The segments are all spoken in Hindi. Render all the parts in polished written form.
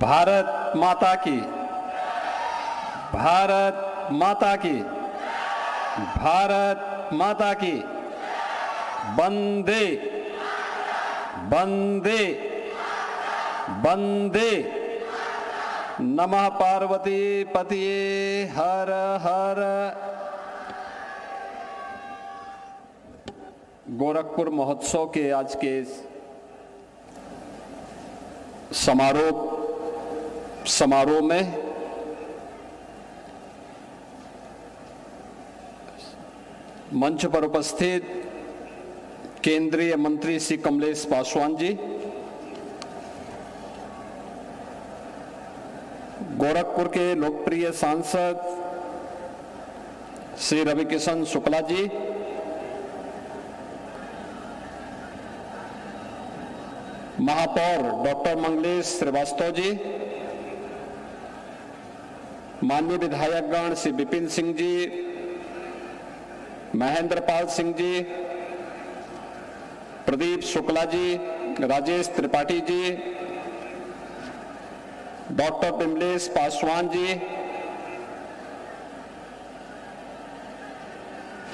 भारत माता की, भारत माता की, भारत माता की। वंदे वंदे वंदे। नमः पार्वती पतिये हर हर। गोरखपुर महोत्सव के आज के समारोह में मंच पर उपस्थित केंद्रीय मंत्री श्री कमलेश पासवान जी, गोरखपुर के लोकप्रिय सांसद श्री रविकिशन शुक्ला जी, महापौर डॉक्टर मंगलेश श्रीवास्तव जी, माननीय विधायकगण श्री विपिन सिंह जी, महेंद्र पाल सिंह जी, प्रदीप शुक्ला जी, राजेश त्रिपाठी जी, डॉक्टर कमलेश पासवान जी,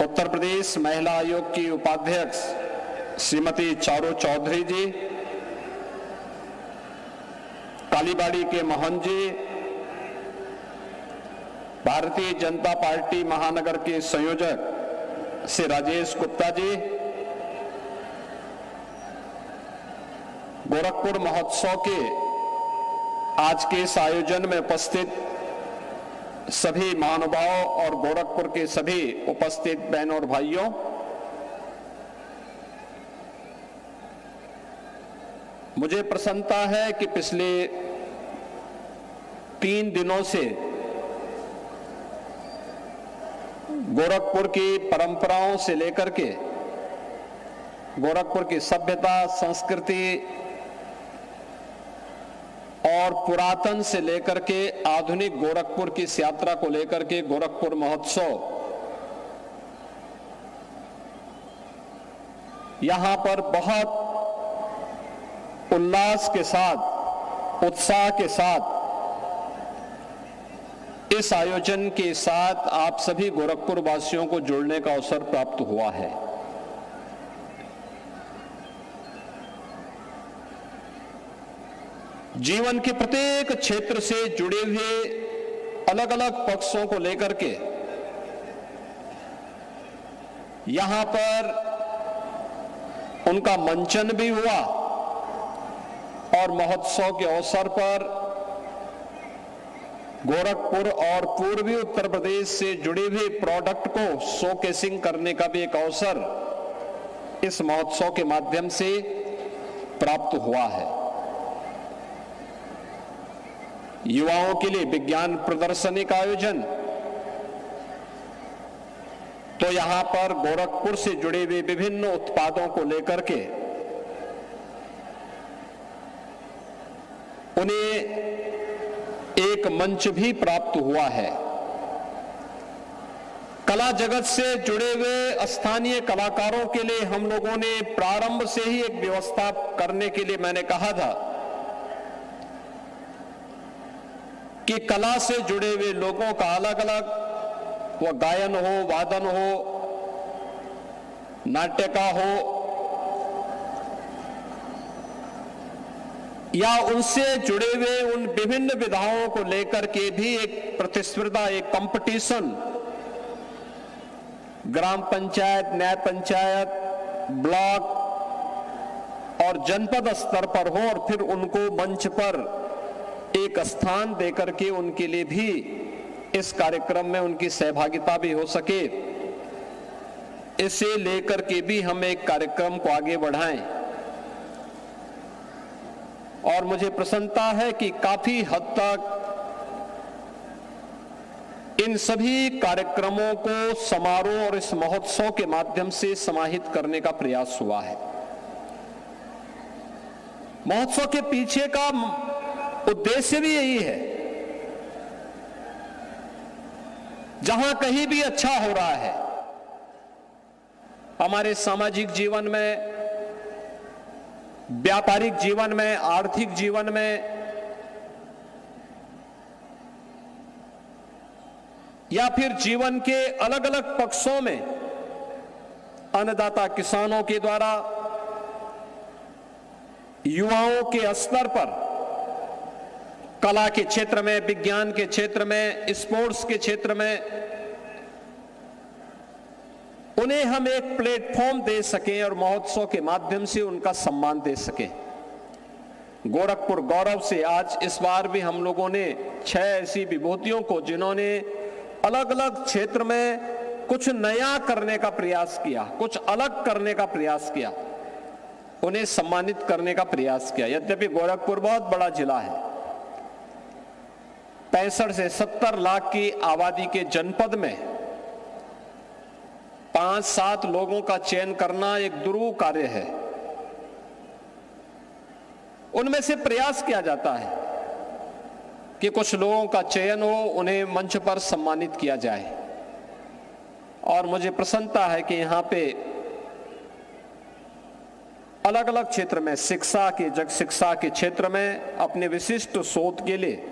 उत्तर प्रदेश महिला आयोग की उपाध्यक्ष श्रीमती चारू चौधरी जी, कालीबाड़ी के मोहन जी, भारतीय जनता पार्टी महानगर के संयोजक श्री राजेश गुप्ता जी, गोरखपुर महोत्सव के आज के इस आयोजन में उपस्थित सभी महानुभावों और गोरखपुर के सभी उपस्थित बहनों और भाइयों, मुझे प्रसन्नता है कि पिछले 3 दिनों से गोरखपुर की परंपराओं से लेकर के गोरखपुर की सभ्यता, संस्कृति और पुरातन से लेकर के आधुनिक गोरखपुर की इस यात्रा को लेकर के गोरखपुर महोत्सव यहां पर बहुत उल्लास के साथ, उत्साह के साथ इस आयोजन के साथ आप सभी गोरखपुर वासियों को जुड़ने का अवसर प्राप्त हुआ है। जीवन के प्रत्येक क्षेत्र से जुड़े हुए अलग अलग पक्षों को लेकर के यहां पर उनका मंचन भी हुआ और महोत्सव के अवसर पर गोरखपुर और पूर्वी उत्तर प्रदेश से जुड़े हुए प्रोडक्ट को शोकेसिंग करने का भी एक अवसर इस महोत्सव के माध्यम से प्राप्त हुआ है। युवाओं के लिए विज्ञान प्रदर्शनी का आयोजन, तो यहां पर गोरखपुर से जुड़े हुए विभिन्न उत्पादों को लेकर के उन्हें एक मंच भी प्राप्त हुआ है। कला जगत से जुड़े हुए स्थानीय कलाकारों के लिए हम लोगों ने प्रारंभ से ही एक व्यवस्था करने के लिए मैंने कहा था कि कला से जुड़े हुए लोगों का अलग अलग, वह गायन हो, वादन हो, नाट्य का हो या उनसे जुड़े हुए उन विभिन्न विधाओं को लेकर के भी एक प्रतिस्पर्धा, एक कंपटीशन ग्राम पंचायत, न्याय पंचायत, ब्लॉक और जनपद स्तर पर हो और फिर उनको मंच पर एक स्थान देकर के उनके लिए भी इस कार्यक्रम में उनकी सहभागिता भी हो सके, इसे लेकर के भी हम एक कार्यक्रम को आगे बढ़ाएं। और मुझे प्रसन्नता है कि काफी हद तक इन सभी कार्यक्रमों को समारोह और इस महोत्सव के माध्यम से समाहित करने का प्रयास हुआ है। महोत्सव के पीछे का उद्देश्य भी यही है, जहां कहीं भी अच्छा हो रहा है हमारे सामाजिक जीवन में, व्यापारिक जीवन में, आर्थिक जीवन में, या फिर जीवन के अलग अलग पक्षों में अन्नदाता किसानों के द्वारा युवाओं के स्तर पर कला के क्षेत्र में, विज्ञान के क्षेत्र में, स्पोर्ट्स के क्षेत्र में उन्हें हम एक प्लेटफॉर्म दे सकें और महोत्सव के माध्यम से उनका सम्मान दे सकें। गोरखपुर गौरव से आज इस बार भी हम लोगों ने 6 ऐसी विभूतियों को, जिन्होंने अलग अलग क्षेत्र में कुछ नया करने का प्रयास किया, कुछ अलग करने का प्रयास किया, उन्हें सम्मानित करने का प्रयास किया। यद्यपि गोरखपुर बहुत बड़ा जिला है, 65 से 70 लाख की आबादी के जनपद में 5-7 लोगों का चयन करना एक दुरूह कार्य है। उनमें से प्रयास किया जाता है कि कुछ लोगों का चयन हो, उन्हें मंच पर सम्मानित किया जाए। और मुझे प्रसन्नता है कि यहां पे अलग अलग क्षेत्र में, शिक्षा के क्षेत्र में अपने विशिष्ट शोध के लिए,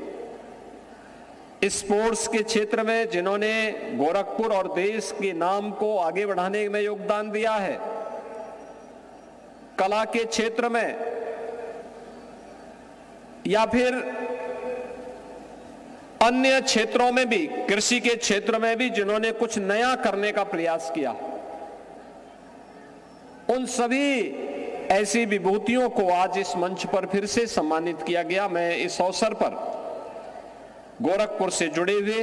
स्पोर्ट्स के क्षेत्र में जिन्होंने गोरखपुर और देश के नाम को आगे बढ़ाने में योगदान दिया है, कला के क्षेत्र में या फिर अन्य क्षेत्रों में भी, कृषि के क्षेत्र में भी जिन्होंने कुछ नया करने का प्रयास किया, उन सभी ऐसी विभूतियों को आज इस मंच पर फिर से सम्मानित किया गया। मैं इस अवसर पर गोरखपुर से जुड़े हुए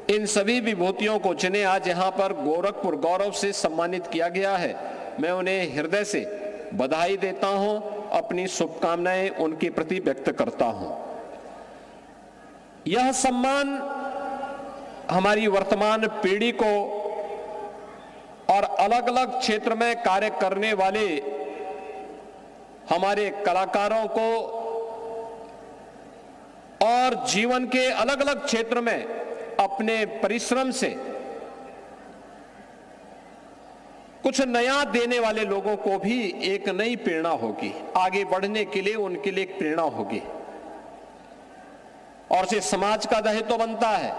इन सभी विभूतियों को, जिन्हें आज यहां पर गोरखपुर गौरव से सम्मानित किया गया है, मैं उन्हें हृदय से बधाई देता हूं, अपनी शुभकामनाएं उनके प्रति व्यक्त करता हूं। यह सम्मान हमारी वर्तमान पीढ़ी को और अलग अलग क्षेत्र में कार्य करने वाले हमारे कलाकारों को और जीवन के अलग अलग क्षेत्र में अपने परिश्रम से कुछ नया देने वाले लोगों को भी एक नई प्रेरणा होगी, आगे बढ़ने के लिए उनके लिए एक प्रेरणा होगी। और से समाज का दायित्व बनता है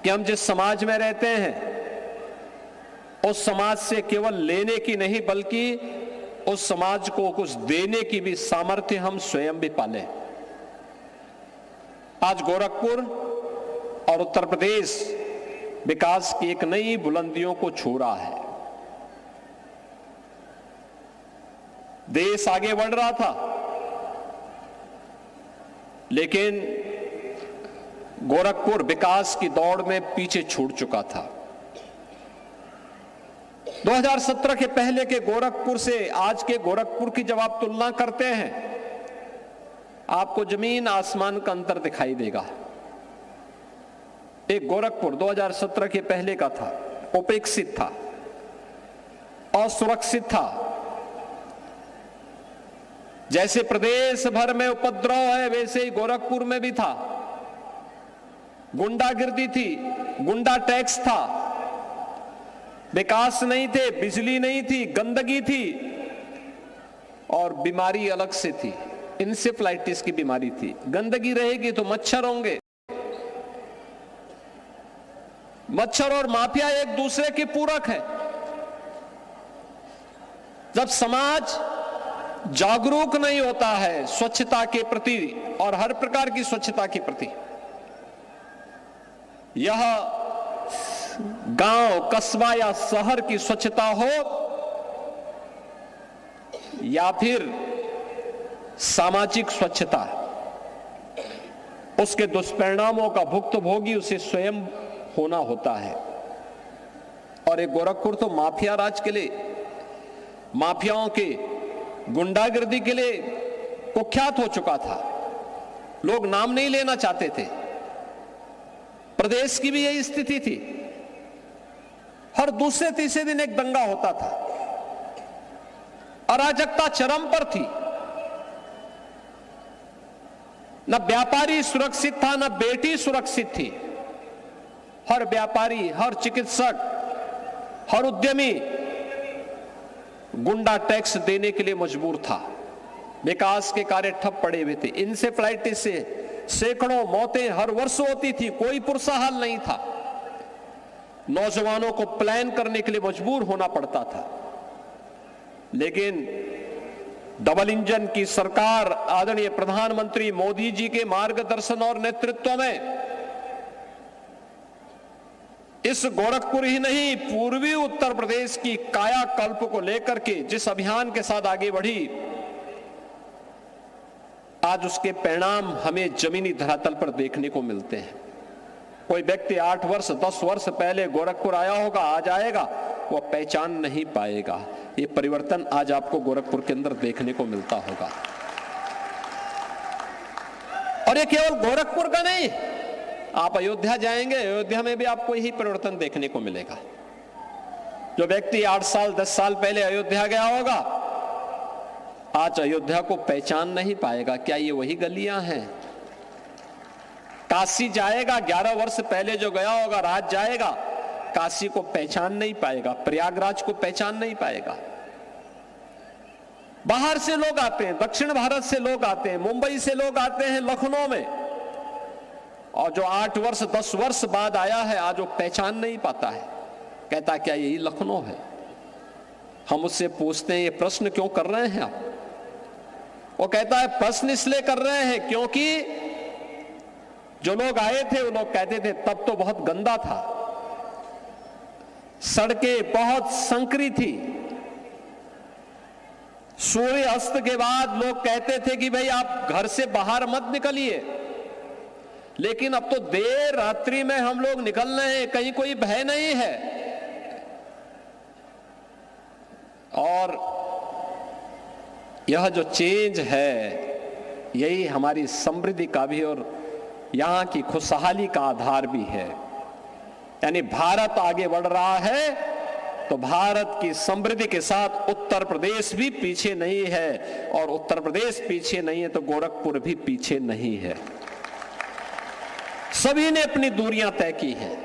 कि हम जिस समाज में रहते हैं उस समाज से केवल लेने की नहीं, बल्कि उस समाज को कुछ देने की भी सामर्थ्य हम स्वयं भी पालें। आज गोरखपुर और उत्तर प्रदेश विकास की एक नई बुलंदियों को छू रहा है। देश आगे बढ़ रहा था, लेकिन गोरखपुर विकास की दौड़ में पीछे छूट चुका था। 2017 के पहले के गोरखपुर से आज के गोरखपुर की जब आप तुलना करते हैं, आपको जमीन आसमान का अंतर दिखाई देगा। एक गोरखपुर 2017 के पहले का था, उपेक्षित था, असुरक्षित था। जैसे प्रदेश भर में उपद्रव है, वैसे ही गोरखपुर में भी था। गुंडागिर्दी थी, गुंडा टैक्स था, विकास नहीं थे, बिजली नहीं थी, गंदगी थी और बीमारी अलग से थी, इंसेफ्लाइटिस की बीमारी थी। गंदगी रहेगी तो मच्छर होंगे, मच्छर और माफिया एक दूसरे के पूरक है। जब समाज जागरूक नहीं होता है स्वच्छता के प्रति और हर प्रकार की स्वच्छता के प्रति, यह गांव, कस्बा या शहर की स्वच्छता हो या फिर सामाजिक स्वच्छता, उसके दुष्परिणामों का भुक्तभोगी उसे स्वयं होना होता है। और एक गोरखपुर तो माफिया राज के लिए, माफियाओं के गुंडागिर्दी के लिए कुख्यात हो चुका था। लोग नाम नहीं लेना चाहते थे। प्रदेश की भी यही स्थिति थी। हर दूसरे तीसरे दिन एक दंगा होता था, अराजकता चरम पर थी। न व्यापारी सुरक्षित था, न बेटी सुरक्षित थी। हर व्यापारी, हर चिकित्सक, हर उद्यमी गुंडा टैक्स देने के लिए मजबूर था। विकास के कार्य ठप पड़े हुए थे। इंसेफ्लाइटिस से सैकड़ों मौतें हर वर्ष होती थी, कोई पुरसा हाल नहीं था। नौजवानों को प्लान करने के लिए मजबूर होना पड़ता था। लेकिन डबल इंजन की सरकार आदरणीय प्रधानमंत्री मोदी जी के मार्गदर्शन और नेतृत्व में इस गोरखपुर ही नहीं, पूर्वी उत्तर प्रदेश की कायाकल्प को लेकर के जिस अभियान के साथ आगे बढ़ी, आज उसके परिणाम हमें जमीनी धरातल पर देखने को मिलते हैं। कोई व्यक्ति 8 वर्ष 10 वर्ष पहले गोरखपुर आया होगा, आज आएगा, वो पहचान नहीं पाएगा। ये परिवर्तन आज आपको गोरखपुर के अंदर देखने को मिलता होगा। और ये केवल गोरखपुर का नहीं, आप अयोध्या जाएंगे, अयोध्या में भी आपको यही परिवर्तन देखने को मिलेगा। जो व्यक्ति 8 साल 10 साल पहले अयोध्या गया होगा, आज अयोध्या को पहचान नहीं पाएगा। क्या ये वही गलियां हैं? काशी जाएगा, 11 वर्ष पहले जो गया होगा, राज जाएगा, काशी को पहचान नहीं पाएगा, प्रयागराज को पहचान नहीं पाएगा। बाहर से लोग आते हैं, दक्षिण भारत से लोग आते हैं, मुंबई से लोग आते हैं लखनऊ में, और जो 8 वर्ष 10 वर्ष बाद आया है, आज वो पहचान नहीं पाता है। कहता क्या यही लखनऊ है? हम उससे पूछते हैं ये प्रश्न क्यों कर रहे हैं आप? वो कहता है प्रश्न इसलिए कर रहे हैं क्योंकि जो लोग आए थे वो लोग कहते थे तब तो बहुत गंदा था, सड़कें बहुत संकरी थी, सूर्य अस्त के बाद लोग कहते थे कि भाई आप घर से बाहर मत निकलिए, लेकिन अब तो देर रात्रि में हम लोग निकल रहे हैं, कहीं कोई भय नहीं है। और यह जो चेंज है, यही हमारी समृद्धि का भी और यहां की खुशहाली का आधार भी है। यानी भारत आगे बढ़ रहा है तो भारत की समृद्धि के साथ उत्तर प्रदेश भी पीछे नहीं है, और उत्तर प्रदेश पीछे नहीं है तो गोरखपुर भी पीछे नहीं है। सभी ने अपनी दूरियां तय की हैं।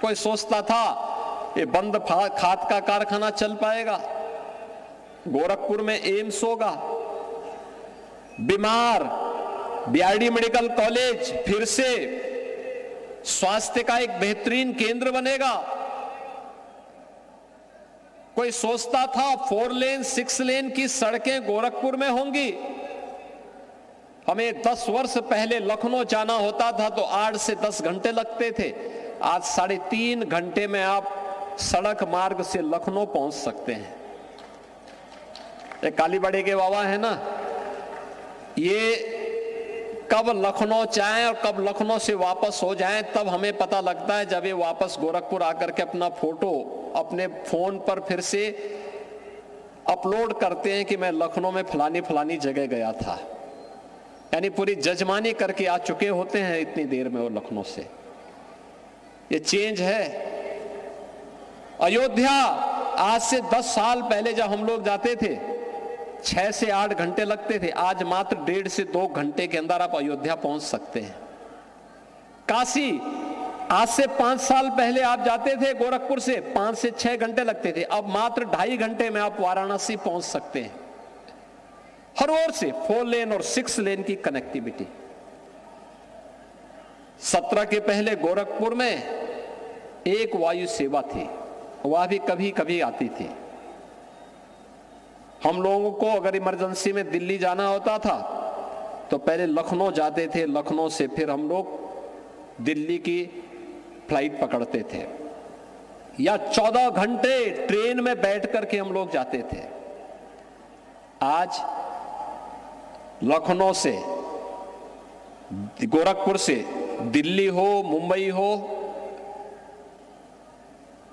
कोई सोचता था ये बंद खाद का कारखाना चल पाएगा, गोरखपुर में एम्स होगा, बीमार बीआरडी मेडिकल कॉलेज फिर से स्वास्थ्य का एक बेहतरीन केंद्र बनेगा। कोई सोचता था 4 लेन 6 लेन की सड़कें गोरखपुर में होंगी। हमें 10 वर्ष पहले लखनऊ जाना होता था तो 8 से 10 घंटे लगते थे, आज 3.5 घंटे में आप सड़क मार्ग से लखनऊ पहुंच सकते हैं। एक कालीबाड़ी के बाबा है ना, ये कब लखनऊ जाएं और कब लखनऊ से वापस हो जाएं तब हमें पता लगता है जब ये वापस गोरखपुर आकर के अपना फोटो अपने फोन पर फिर से अपलोड करते हैं कि मैं लखनऊ में फलानी फलानी जगह गया था। यानी पूरी जजमानी करके आ चुके होते हैं इतनी देर में वो लखनऊ से। ये चेंज है। अयोध्या आज से 10 साल पहले जब हम लोग जाते थे 6 से 8 घंटे लगते थे, आज मात्र 1.5 से 2 घंटे के अंदर आप अयोध्या पहुंच सकते हैं। काशी आज से 5 साल पहले आप जाते थे गोरखपुर से 5 से 6 घंटे लगते थे, अब मात्र 2.5 घंटे में आप वाराणसी पहुंच सकते हैं। हर ओर से 4 लेन और 6 लेन की कनेक्टिविटी। 17 के पहले गोरखपुर में एक वायु सेवा थी, वह भी कभी कभी आती थी। हम लोगों को अगर इमरजेंसी में दिल्ली जाना होता था तो पहले लखनऊ जाते थे, लखनऊ से फिर हम लोग दिल्ली की फ्लाइट पकड़ते थे, या 14 घंटे ट्रेन में बैठ करके हम लोग जाते थे। आज लखनऊ से गोरखपुर से दिल्ली हो, मुंबई हो,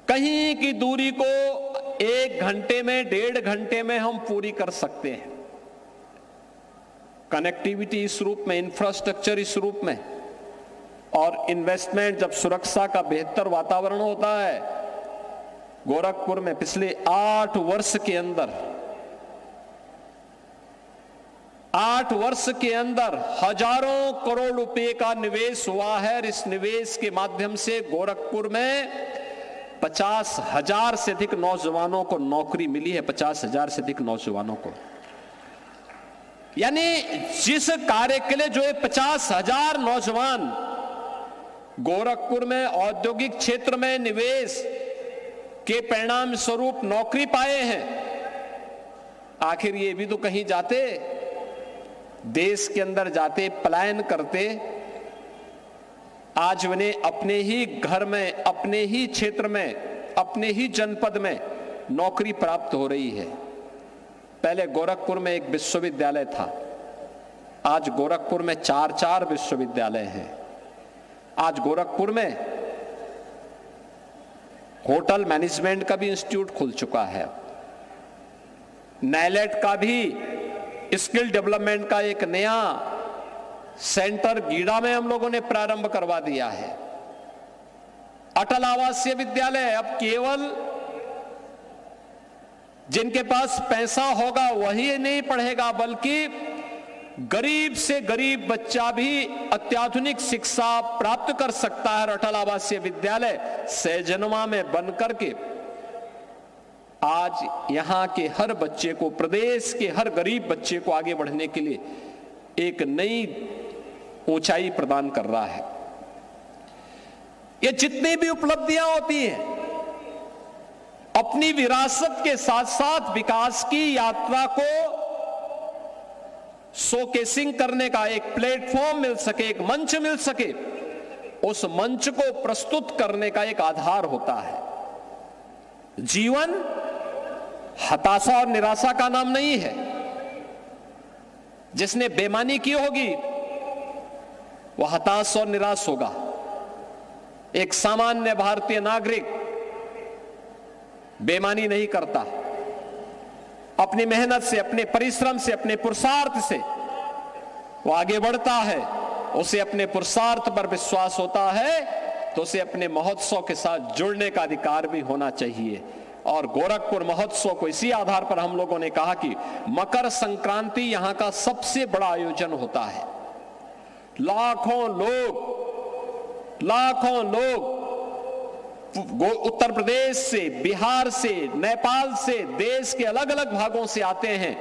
कहीं की दूरी को 1 घंटे में 1.5 घंटे में हम पूरी कर सकते हैं। कनेक्टिविटी इस रूप में, इंफ्रास्ट्रक्चर इस रूप में, और इन्वेस्टमेंट जब सुरक्षा का बेहतर वातावरण होता है। गोरखपुर में पिछले 8 वर्ष के अंदर 8 वर्ष के अंदर हजारों करोड़ रुपए का निवेश हुआ है। इस निवेश के माध्यम से गोरखपुर में 50,000 से अधिक नौजवानों को नौकरी मिली है। 50,000 से अधिक नौजवानों को। यानी जिस कार्य के लिए जो 50,000 नौजवान गोरखपुर में औद्योगिक क्षेत्र में निवेश के परिणाम स्वरूप नौकरी पाए हैं, आखिर ये भी तो कहीं जाते, देश के अंदर जाते, पलायन करते। आज उन्हें अपने ही घर में, अपने ही क्षेत्र में, अपने ही जनपद में नौकरी प्राप्त हो रही है। पहले गोरखपुर में एक विश्वविद्यालय था, आज गोरखपुर में 4 विश्वविद्यालय हैं। आज गोरखपुर में होटल मैनेजमेंट का भी इंस्टीट्यूट खुल चुका है। नाइलेट का भी स्किल डेवलपमेंट का एक नया सेंटर गीड़ा में हम लोगों ने प्रारंभ करवा दिया है। अटल आवासीय विद्यालय अब केवल जिनके पास पैसा होगा वही नहीं पढ़ेगा, बल्कि गरीब से गरीब बच्चा भी अत्याधुनिक शिक्षा प्राप्त कर सकता है। अटल आवासीय विद्यालय सहजनवा में बनकर के आज यहां के हर बच्चे को, प्रदेश के हर गरीब बच्चे को आगे बढ़ने के लिए एक नई ऊंचाई प्रदान कर रहा है। ये जितनी भी उपलब्धियां होती हैं, अपनी विरासत के साथ साथ विकास की यात्रा को शोकेसिंग करने का एक प्लेटफॉर्म मिल सके, एक मंच मिल सके, उस मंच को प्रस्तुत करने का एक आधार होता है। जीवन हताशा और निराशा का नाम नहीं है। जिसने बेईमानी की होगी वह हताश और निराश होगा। एक सामान्य भारतीय नागरिक बेईमानी नहीं करता, अपनी मेहनत से, अपने परिश्रम से, अपने पुरुषार्थ से वो आगे बढ़ता है। उसे अपने पुरुषार्थ पर विश्वास होता है तो उसे अपने महोत्सव के साथ जुड़ने का अधिकार भी होना चाहिए। और गोरखपुर महोत्सव को इसी आधार पर हम लोगों ने कहा कि मकर संक्रांति यहां का सबसे बड़ा आयोजन होता है। लाखों लोग उत्तर प्रदेश से, बिहार से, नेपाल से, देश के अलग अलग भागों से आते हैं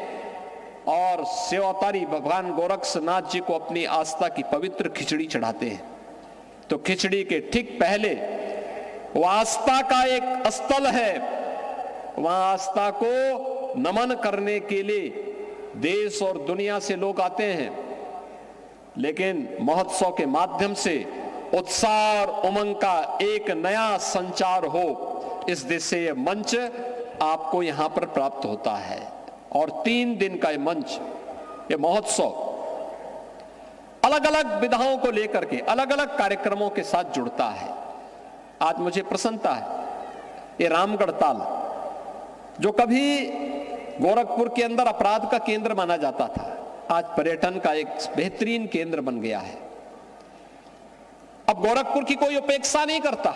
और सेवातारी भगवान गोरक्षनाथ जी को अपनी आस्था की पवित्र खिचड़ी चढ़ाते हैं। तो खिचड़ी के ठीक पहले वो आस्था का एक स्थल है, वहां आस्था को नमन करने के लिए देश और दुनिया से लोग आते हैं। लेकिन महोत्सव के माध्यम से उत्साह और उमंग का एक नया संचार हो, इस दिशा से यह मंच आपको यहां पर प्राप्त होता है। और 3 दिन का यह मंच, यह महोत्सव अलग अलग विधाओं को लेकर के अलग अलग कार्यक्रमों के साथ जुड़ता है। आज मुझे प्रसन्नता है, ये रामगढ़ ताल जो कभी गोरखपुर के अंदर अपराध का केंद्र माना जाता था, आज पर्यटन का एक बेहतरीन केंद्र बन गया है। अब गोरखपुर की कोई उपेक्षा नहीं करता,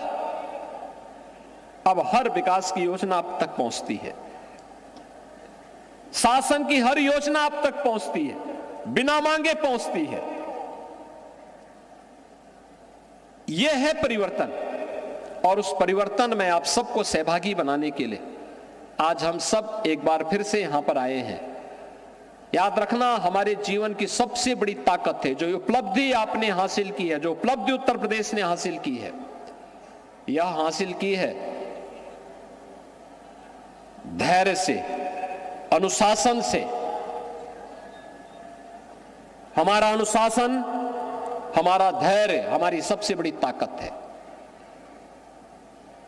अब हर विकास की योजना आप तक पहुंचती है, शासन की हर योजना आप तक पहुंचती है, बिना मांगे पहुंचती है। यह है परिवर्तन। और उस परिवर्तन में आप सबको सहभागी बनाने के लिए आज हम सब एक बार फिर से यहां पर आए हैं। याद रखना, हमारे जीवन की सबसे बड़ी ताकत है, जो उपलब्धि आपने हासिल की है, जो उपलब्धि उत्तर प्रदेश ने हासिल की है, यह हासिल की है धैर्य से, अनुशासन से। हमारा अनुशासन, हमारा धैर्य हमारी सबसे बड़ी ताकत है।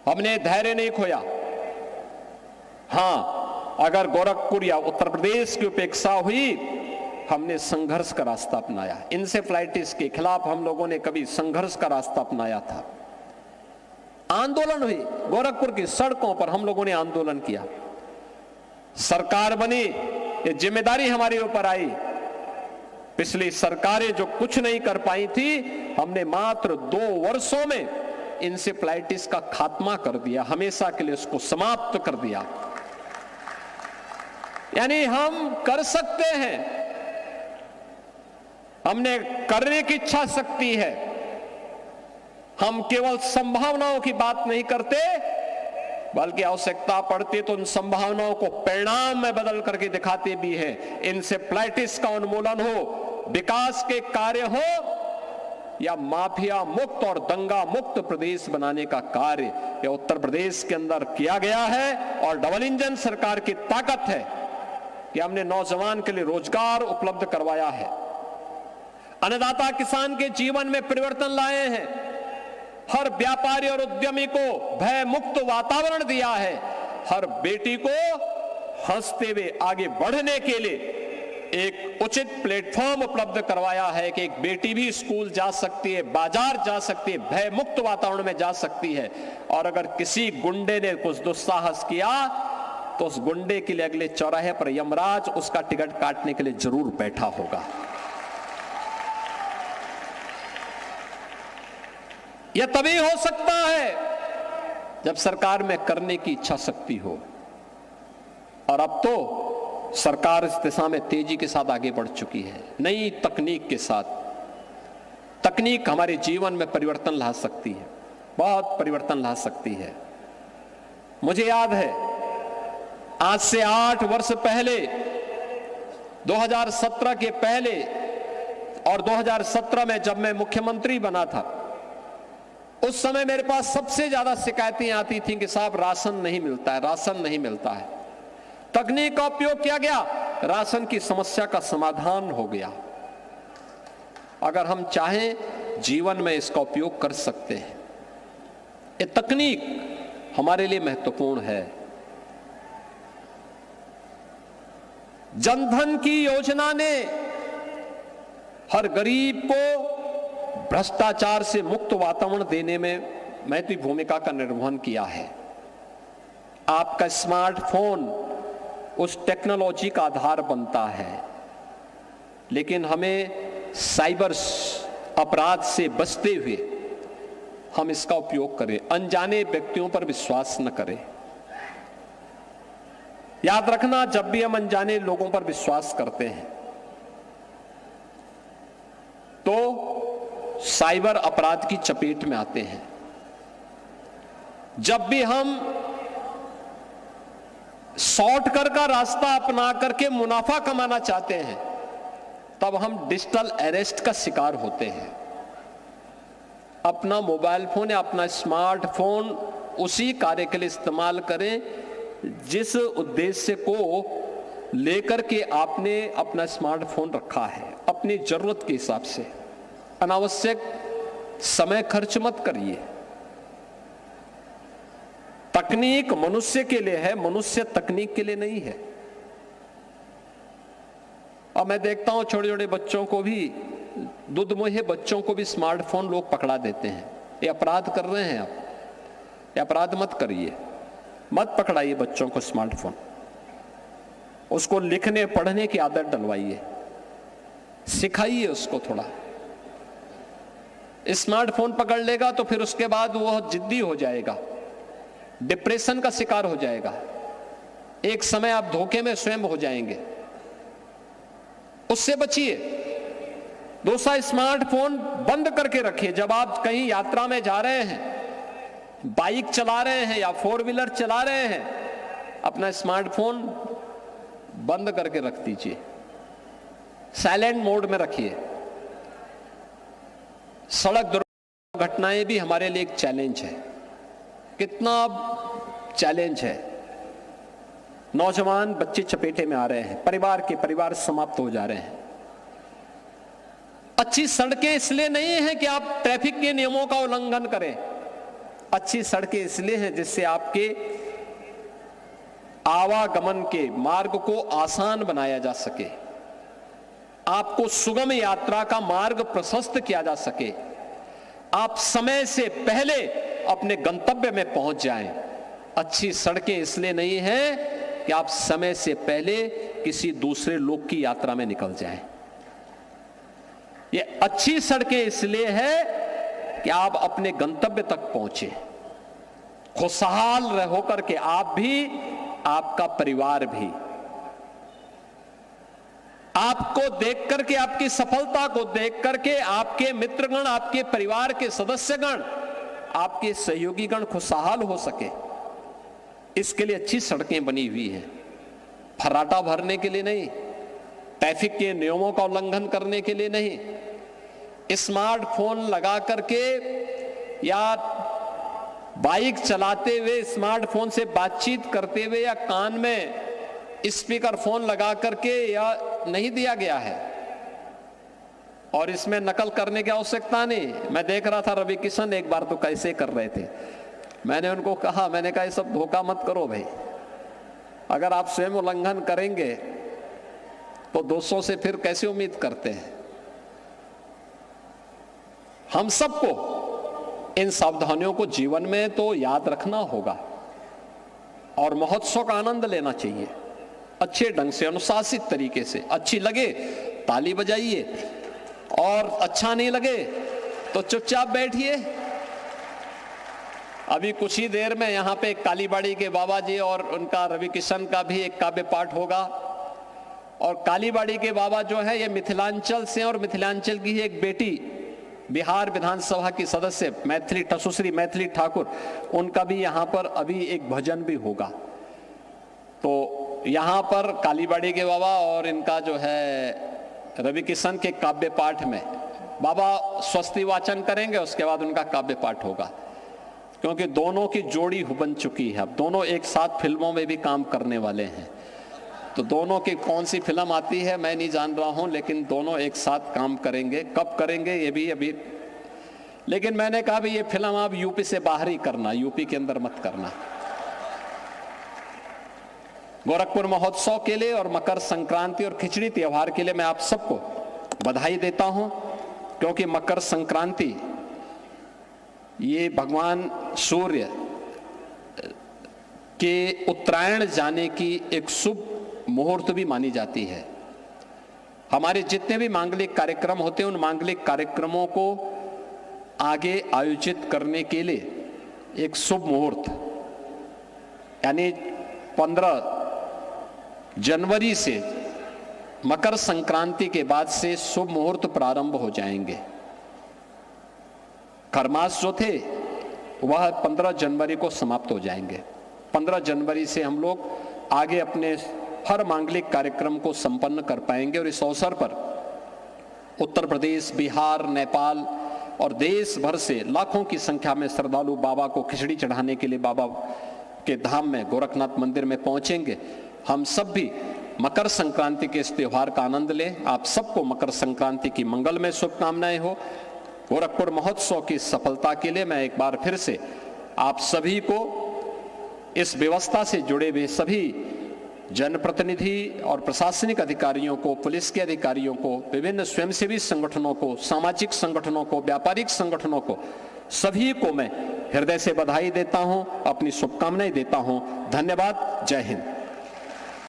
हमने धैर्य नहीं खोया। हां, अगर गोरखपुर या उत्तर प्रदेश की उपेक्षा हुई, हमने संघर्ष का रास्ता अपनाया। इंसेफ्लाइटिस के खिलाफ हम लोगों ने कभी संघर्ष का रास्ता अपनाया था। आंदोलन हुई, गोरखपुर की सड़कों पर हम लोगों ने आंदोलन किया। सरकार बनी, ये जिम्मेदारी हमारे ऊपर आई। पिछली सरकारें जो कुछ नहीं कर पाई थी, हमने मात्र 2 वर्षों में इंसेफ्लाइटिस का खात्मा कर दिया, हमेशा के लिए उसको समाप्त कर दिया। यानी हम कर सकते हैं, हमने करने की इच्छा शक्ति है। हम केवल संभावनाओं की बात नहीं करते, बल्कि आवश्यकता पड़ती तो उन संभावनाओं को परिणाम में बदल करके दिखाते भी हैं। इंसेफ्लाइटिस का उन्मूलन हो, विकास के कार्य हो, या माफिया मुक्त और दंगा मुक्त प्रदेश बनाने का कार्य यह उत्तर प्रदेश के अंदर किया गया है। और डबल इंजन सरकार की ताकत है कि हमने नौजवान के लिए रोजगार उपलब्ध करवाया है, अन्नदाता किसान के जीवन में परिवर्तन लाए हैं, हर व्यापारी और उद्यमी को भय मुक्त वातावरण दिया है, हर बेटी को हंसते हुए आगे बढ़ने के लिए एक उचित प्लेटफॉर्म उपलब्ध करवाया है कि एक बेटी भी स्कूल जा सकती है, बाजार जा सकती है, भय मुक्त वातावरण में जा सकती है। और अगर किसी गुंडे ने कुछ दुस्साहस किया तो उस गुंडे के लिए अगले चौराहे पर यमराज उसका टिकट काटने के लिए जरूर बैठा होगा। यह तभी हो सकता है जब सरकार में करने की इच्छा शक्ति हो, और अब तो सरकार इस दिशा में तेजी के साथ आगे बढ़ चुकी है। नई तकनीक के साथ, तकनीक हमारे जीवन में परिवर्तन ला सकती है, बहुत परिवर्तन ला सकती है। मुझे याद है आज से 8 वर्ष पहले, 2017 के पहले और 2017 में जब मैं मुख्यमंत्री बना था, उस समय मेरे पास सबसे ज्यादा शिकायतें आती थी कि साहब राशन नहीं मिलता है, राशन नहीं मिलता है। तकनीक का उपयोग किया गया, राशन की समस्या का समाधान हो गया। अगर हम चाहें जीवन में इसका उपयोग कर सकते हैं। ये तकनीक हमारे लिए महत्वपूर्ण है। जनधन की योजना ने हर गरीब को भ्रष्टाचार से मुक्त वातावरण देने में महत्वपूर्ण भूमिका का निर्वहन किया है। आपका स्मार्टफोन उस टेक्नोलॉजी का आधार बनता है, लेकिन हमें साइबर अपराध से बचते हुए हम इसका उपयोग करें, अनजाने व्यक्तियों पर विश्वास न करें। याद रखना, जब भी हम अनजाने लोगों पर विश्वास करते हैं तो साइबर अपराध की चपेट में आते हैं। जब भी हम शॉर्टकट का रास्ता अपना करके मुनाफा कमाना चाहते हैं, तब हम डिजिटल अरेस्ट का शिकार होते हैं। अपना मोबाइल फोन या अपना स्मार्टफोन उसी कार्य के लिए इस्तेमाल करें जिस उद्देश्य को लेकर के आपने अपना स्मार्टफोन रखा है, अपनी जरूरत के हिसाब से। अनावश्यक समय खर्च मत करिए। तकनीक मनुष्य के लिए है, मनुष्य तकनीक के लिए नहीं है। अब मैं देखता हूं छोटे छोटे बच्चों को भी, दुधमुहे बच्चों को भी स्मार्टफोन लोग पकड़ा देते हैं। ये अपराध कर रहे हैं आप, ये अपराध मत करिए, मत पकड़ाइए बच्चों को स्मार्टफोन। उसको लिखने पढ़ने की आदत डलवाइए, सिखाइए उसको थोड़ा। स्मार्टफोन पकड़ लेगा तो फिर उसके बाद वो जिद्दी हो जाएगा, डिप्रेशन का शिकार हो जाएगा। एक समय आप धोखे में स्वयं हो जाएंगे, उससे बचिए। दूसरा, स्मार्टफोन बंद करके रखिए। जब आप कहीं यात्रा में जा रहे हैं, बाइक चला रहे हैं या 4 व्हीलर चला रहे हैं, अपना स्मार्टफोन बंद करके रख दीजिए, साइलेंट मोड में रखिए। सड़क दुर्घटनाएं भी हमारे लिए एक चैलेंज है। कितना चैलेंज है, नौजवान बच्चे चपेटे में आ रहे हैं, परिवार समाप्त हो जा रहे हैं। अच्छी सड़कें इसलिए नहीं है कि आप ट्रैफिक के नियमों का उल्लंघन करें, अच्छी सड़कें इसलिए हैं जिससे आपके आवागमन के मार्ग को आसान बनाया जा सके, आपको सुगम यात्रा का मार्ग प्रशस्त किया जा सके, आप समय से पहले अपने गंतव्य में पहुंच जाएं। अच्छी सड़कें इसलिए नहीं हैं कि आप समय से पहले किसी दूसरे लोग की यात्रा में निकल जाएं। ये अच्छी सड़कें इसलिए है कि आप अपने गंतव्य तक पहुंचे, खुशहाल रहो करके, आप भी, आपका परिवार भी। आपको देख करके, आपकी सफलता को देख करके आपके मित्रगण, आपके परिवार के सदस्यगण, आपके सहयोगीगण खुशहाल हो सके। इसके लिए अच्छी सड़कें बनी हुई हैं, फर्राटा भरने के लिए नहीं, ट्रैफिक के नियमों का उल्लंघन करने के लिए नहीं। स्मार्टफोन लगा करके या बाइक चलाते हुए स्मार्टफोन से बातचीत करते हुए या कान में स्पीकर फोन लगा करके या नहीं दिया गया है, और इसमें नकल करने की आवश्यकता नहीं। मैं देख रहा था रवि किशन एक बार तो कैसे कर रहे थे, मैंने उनको कहा, मैंने कहा ये सब धोखा मत करो भाई, अगर आप स्वयं उल्लंघन करेंगे तो दोस्तों से फिर कैसे उम्मीद करते हैं। हम सबको इन सावधानियों को जीवन में तो याद रखना होगा और महोत्सव का आनंद लेना चाहिए अच्छे ढंग से, अनुशासित तरीके से। अच्छी लगे ताली बजाइए और अच्छा नहीं लगे तो चुपचाप बैठिए। अभी कुछ ही देर में यहाँ पे कालीबाड़ी के बाबा जी और उनका रवि किशन का भी एक काव्य पाठ होगा। और कालीबाड़ी के बाबा जो है ये मिथिलांचल से, और मिथिलांचल की ही एक बेटी बिहार विधानसभा की सदस्य मैथिली सुश्री मैथिली ठाकुर, उनका भी यहाँ पर अभी एक भजन भी होगा। तो यहाँ पर कालीबाड़ी के बाबा और इनका जो है रवि किशन के काव्य पाठ में बाबा स्वस्ति वाचन करेंगे, उसके बाद उनका काव्य पाठ होगा। क्योंकि दोनों की जोड़ी बन चुकी है, अब दोनों एक साथ फिल्मों में भी काम करने वाले हैं। तो दोनों की कौन सी फिल्म आती है मैं नहीं जान रहा हूं, लेकिन दोनों एक साथ काम करेंगे। कब करेंगे ये भी अभी, लेकिन मैंने कहा भी ये फिल्म आप यूपी से बाहर ही करना, यूपी के अंदर मत करना। गोरखपुर महोत्सव के लिए और मकर संक्रांति और खिचड़ी त्योहार के लिए मैं आप सबको बधाई देता हूं, क्योंकि मकर संक्रांति ये भगवान सूर्य के उत्तरायण जाने की एक शुभ मुहूर्त भी मानी जाती है। हमारे जितने भी मांगलिक कार्यक्रम होते हैं उन मांगलिक कार्यक्रमों को आगे आयोजित करने के लिए एक शुभ मुहूर्त, यानी 15 जनवरी से मकर संक्रांति के बाद से शुभ मुहूर्त प्रारंभ हो जाएंगे। खरमास जो थे वह 15 जनवरी को समाप्त हो जाएंगे। 15 जनवरी से हम लोग आगे अपने हर मांगलिक कार्यक्रम को संपन्न कर पाएंगे। और इस अवसर पर उत्तर प्रदेश, बिहार, नेपाल और देश भर से लाखों की संख्या में श्रद्धालु बाबा को खिचड़ी चढ़ाने के लिए बाबा के धाम में गोरखनाथ मंदिर में पहुंचेंगे। हम सब भी मकर संक्रांति के इस त्योहार का आनंद लें। आप सबको मकर संक्रांति की मंगलमय शुभकामनाएं हो। गोरखपुर महोत्सव की सफलता के लिए मैं एक बार फिर से आप सभी को, इस व्यवस्था से जुड़े हुए सभी जनप्रतिनिधि और प्रशासनिक अधिकारियों को, पुलिस के अधिकारियों को, विभिन्न स्वयंसेवी संगठनों को, सामाजिक संगठनों को, व्यापारिक संगठनों को, सभी को मैं हृदय से बधाई देता हूं, अपनी शुभकामनाएं देता हूं। धन्यवाद। जय हिंद।